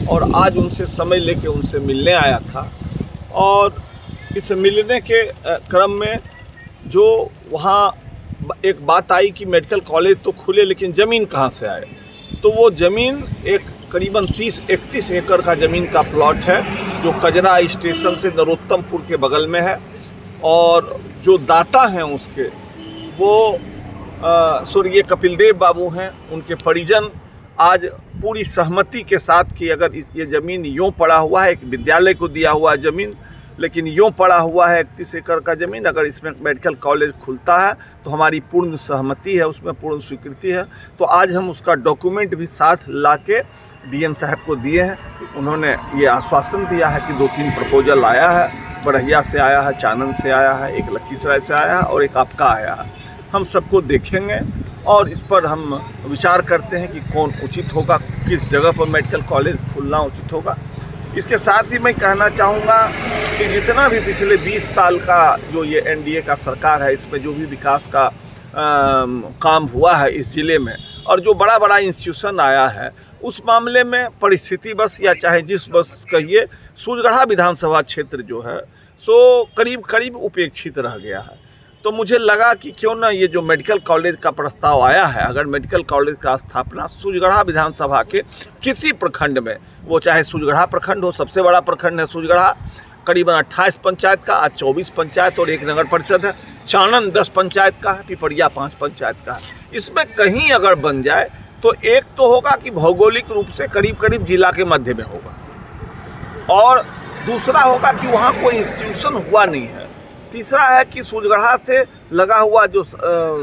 और आज उनसे समय लेके उनसे मिलने आया था। और इस मिलने के क्रम में जो वहाँ एक बात आई कि मेडिकल कॉलेज तो खुले लेकिन ज़मीन कहाँ से आए, तो वो ज़मीन एक करीबन 30-31 एकड़ का ज़मीन का प्लॉट है जो कजरा स्टेशन से नरोत्तमपुर के बगल में है। और जो दाता हैं उसके वो स्वर्गीय कपिल देव बाबू हैं। उनके परिजन आज पूरी सहमति के साथ कि अगर ये ज़मीन यूँ पड़ा हुआ है, एक विद्यालय को दिया हुआ ज़मीन लेकिन यूँ पड़ा हुआ है 31 एकड़ का ज़मीन, अगर इसमें मेडिकल कॉलेज खुलता है तो हमारी पूर्ण सहमति है, उसमें पूर्ण स्वीकृति है। तो आज हम उसका डॉक्यूमेंट भी साथ ला के डीएम साहब को दिए हैं। उन्होंने ये आश्वासन दिया है कि 2-3 प्रपोजल आया है, बड़हिया से आया है, चानन से आया है, एक लखीसराय से आया है और एक आपका आया है। हम सबको देखेंगे और इस पर हम विचार करते हैं कि कौन उचित होगा, किस जगह पर मेडिकल कॉलेज खुलना उचित होगा। इसके साथ ही मैं कहना चाहूँगा कि जितना भी पिछले 20 साल का जो ये एनडीए का सरकार है, इसमें जो भी विकास का काम हुआ है इस ज़िले में और जो बड़ा बड़ा इंस्टीट्यूशन आया है, उस मामले में परिस्थिति बस या चाहे जिस बस कहिए सूरजगढ़ा विधानसभा क्षेत्र जो है सो करीब करीब उपेक्षित रह गया है। तो मुझे लगा कि क्यों ना ये जो मेडिकल कॉलेज का प्रस्ताव आया है, अगर मेडिकल कॉलेज का स्थापना सूरजगढ़ा विधानसभा के किसी प्रखंड में, वो चाहे सूरजगढ़ा प्रखंड हो, सबसे बड़ा प्रखंड है सूरजगढ़ा, करीबन 28 पंचायत का, आज 24 पंचायत और 1 नगर परिषद है। चानन 10 पंचायत का है, पिपरिया 5 पंचायत का है। इसमें कहीं अगर बन जाए तो एक तो होगा कि भौगोलिक रूप से करीब करीब जिला के मध्य में होगा और दूसरा होगा कि वहाँ कोई इंस्टीट्यूशन हुआ नहीं है। तीसरा है कि सूरजगढ़ा से लगा हुआ जो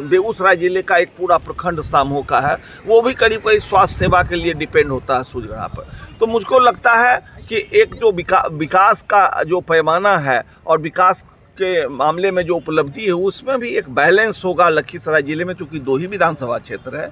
बेगूसराय जिले का एक पूरा प्रखंड सामहो का है, वो भी करीब करीब स्वास्थ्य सेवा के लिए डिपेंड होता है सूरजगढ़ा पर। तो मुझको लगता है कि एक जो विकास का जो पैमाना है और विकास के मामले में जो उपलब्धि है उसमें भी एक बैलेंस होगा लखीसराय जिले में, चूँकि 2 ही विधानसभा क्षेत्र है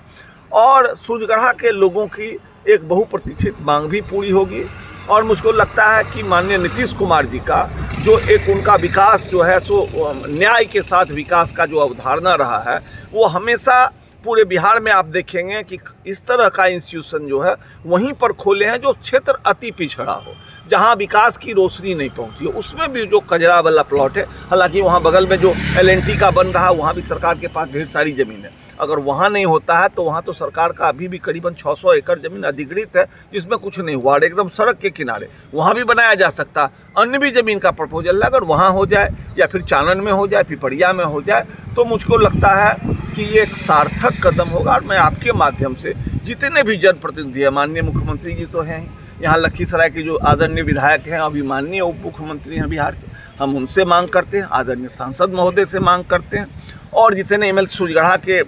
और सूरजगढ़ा के लोगों की एक बहुप्रतीक्षित मांग भी पूरी होगी। और मुझको लगता है कि माननीय नीतीश कुमार जी का जो एक उनका विकास जो है सो न्याय के साथ विकास का जो अवधारणा रहा है, वो हमेशा पूरे बिहार में आप देखेंगे कि इस तरह का इंस्टीट्यूशन जो है वहीं पर खोले हैं जो क्षेत्र अति पिछड़ा हो, जहां विकास की रोशनी नहीं पहुंची है। उसमें भी जो कजरा वाला प्लॉट है, हालांकि वहां बगल में जो LNT का बन रहा है वहां भी सरकार के पास ढेर सारी ज़मीन है। अगर वहाँ नहीं होता है तो वहाँ तो सरकार का अभी भी करीबन 600 एकड़ ज़मीन अधिकृत है जिसमें कुछ नहीं हुआ और एकदम सड़क के किनारे, वहाँ भी बनाया जा सकता। अन्य भी ज़मीन का प्रपोजल है, अगर वहाँ हो जाए या फिर चानन में हो जाए, पिपरिया में हो जाए, तो मुझको लगता है कि ये एक सार्थक कदम होगा। और मैं आपके माध्यम से जितने भी जनप्रतिनिधि हैं, माननीय मुख्यमंत्री जी तो हैं यहाँ, लखीसराय के जो आदरणीय विधायक हैं, अभी माननीय उप मुख्यमंत्री हैं बिहार के, हम उनसे मांग करते हैं, आदरणीय सांसद महोदय से मांग करते हैं और जितने ML सूरजगढ़ा के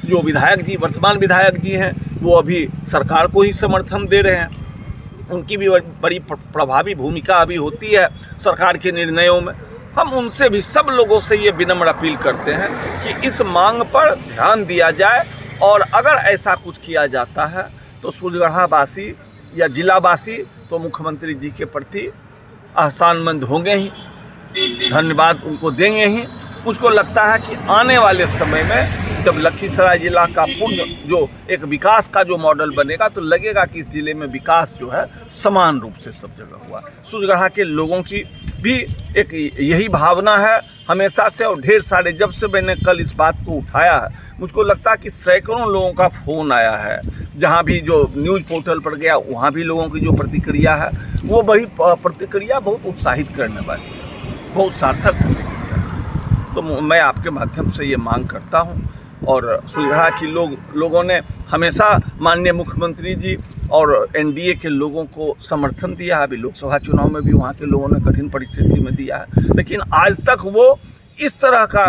जो विधायक जी, वर्तमान विधायक जी हैं, वो अभी सरकार को ही समर्थन दे रहे हैं। उनकी भी बड़ी प्रभावी भूमिका अभी होती है सरकार के निर्णयों में। हम उनसे भी, सब लोगों से ये विनम्र अपील करते हैं कि इस मांग पर ध्यान दिया जाए और अगर ऐसा कुछ किया जाता है तो सूरजगढ़ा वासी या जिलावासी तो मुख्यमंत्री जी के प्रति एहसानमंद होंगे ही, धन्यवाद उनको देंगे ही। मुझको लगता है कि आने वाले समय में जब लखीसराय जिला का पूर्ण जो एक विकास का जो मॉडल बनेगा तो लगेगा कि इस जिले में विकास जो है समान रूप से सब जगह हुआ। सूरजगढ़ा के लोगों की भी एक यही भावना है हमेशा से, और ढेर सारे, जब से मैंने कल इस बात को उठाया है, मुझको लगता है कि सैकड़ों लोगों का फ़ोन आया है। जहाँ भी जो न्यूज़ पोर्टल पर गया वहाँ भी लोगों की जो प्रतिक्रिया है वो बड़ी प्रतिक्रिया बहुत उत्साहित करने वाली है, बहुत सार्थक प्रतिक्रिया। तो मैं आपके माध्यम से ये मांग करता हूँ और सूरजगढ़ा की लोगों ने हमेशा माननीय मुख्यमंत्री जी और एनडीए के लोगों को समर्थन दिया है। अभी लोकसभा चुनाव में भी वहाँ के लोगों ने कठिन परिस्थिति में दिया है, लेकिन आज तक वो इस तरह का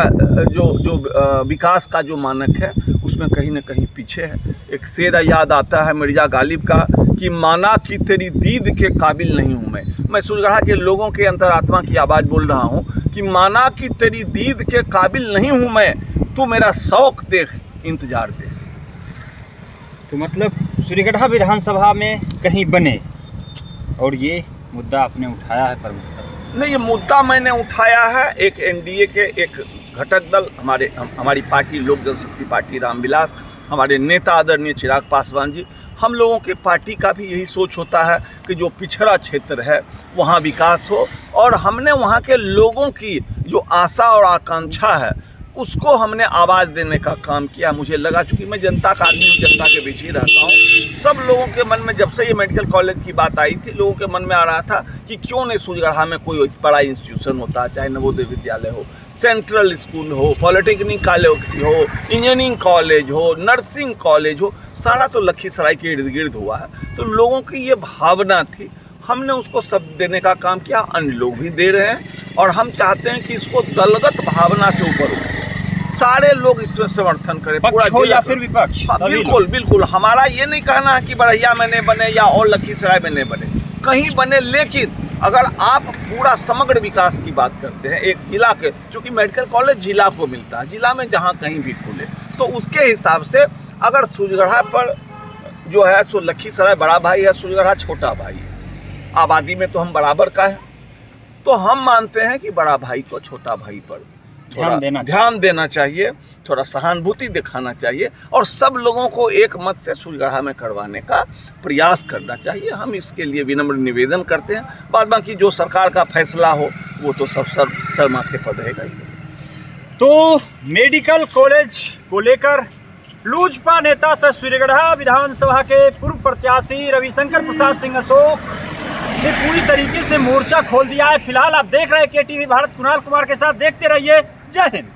जो विकास का जो मानक है उसमें कहीं ना कहीं पीछे है। एक शेर याद आता है मिर्जा गालिब का कि माना कि तेरी दीद के काबिल नहीं हूँ मैं सूरजगढ़ा के लोगों के अंतरात्मा की आवाज़ बोल रहा हूँ कि माना कि तेरी दीद के काबिल नहीं हूँ मैं, तू मेरा शौक देख, इंतजार देख। तो मतलब सूरजगढ़ा विधानसभा में कहीं बने, और ये मुद्दा आपने उठाया है प्रमुखता से? नहीं, ये मुद्दा मैंने उठाया है एक एनडीए के एक घटक दल हमारी पार्टी लोक जनशक्ति पार्टी रामविलास, हमारे नेता आदरणीय चिराग पासवान जी, हम लोगों के पार्टी का भी यही सोच होता है कि जो पिछड़ा क्षेत्र है वहाँ विकास हो, और हमने वहाँ के लोगों की जो आशा और आकांक्षा है उसको हमने आवाज़ देने का काम किया। मुझे लगा, चूँकि मैं जनता का आदमी हूँ, जनता के बीच ही रहता हूँ, सब लोगों के मन में जब से ये मेडिकल कॉलेज की बात आई थी, लोगों के मन में आ रहा था कि क्यों नहीं सूर्यगढ़ा में कोई बड़ा इंस्टीट्यूशन होता, चाहे नवोदय विद्यालय हो, सेंट्रल स्कूल हो, पॉलिटेक्निक कॉलेज हो, इंजीनियरिंग कॉलेज हो, नर्सिंग कॉलेज हो, सारा तो लखीसराय के इर्द गिर्द हुआ है। तो लोगों की ये भावना थी, हमने उसको सब देने का काम किया, अन्य लोग भी दे रहे हैं, और हम चाहते हैं कि इसको दलगत भावना से ऊपर उठे, सारे लोग इसमें समर्थन करें, पूरा पक्ष हो या फिर विपक्ष। बिल्कुल बिल्कुल। हमारा ये नहीं कहना है कि बड़हिया में नहीं बने या और लखीसराय में नहीं बने, कहीं बने, लेकिन अगर आप पूरा समग्र विकास की बात करते हैं एक जिला के, क्योंकि मेडिकल कॉलेज जिला को मिलता है, जिला में जहाँ कहीं भी खुले, तो उसके हिसाब से अगर सूर्यगढ़ा पर जो है सो लखीसराय बड़ा भाई है, सूर्यगढ़ा छोटा भाई है, आबादी में तो हम बराबर का है, तो हम मानते हैं कि बड़ा भाई को छोटा भाई पर ध्यान देना चाहिए, थोड़ा सहानुभूति दिखाना चाहिए, और सब लोगों को एक मत से सूर्यगढ़ा में करवाने का प्रयास करना चाहिए। हम इसके लिए विनम्र निवेदन करते हैं। बाद बाकी जो सरकार का फैसला हो वो तो सब सर माथे पर रहेगा ही। तो मेडिकल कॉलेज को लेकर लूजपा नेता सह सूर्यगढ़ा विधानसभा के पूर्व प्रत्याशी रविशंकर प्रसाद सिंह अशोक ने पूरी तरीके से मोर्चा खोल दिया है। फिलहाल आप देख रहे हैं KTV भारत, कुणाल कुमार के साथ, देखते रहिए। जय हिंद।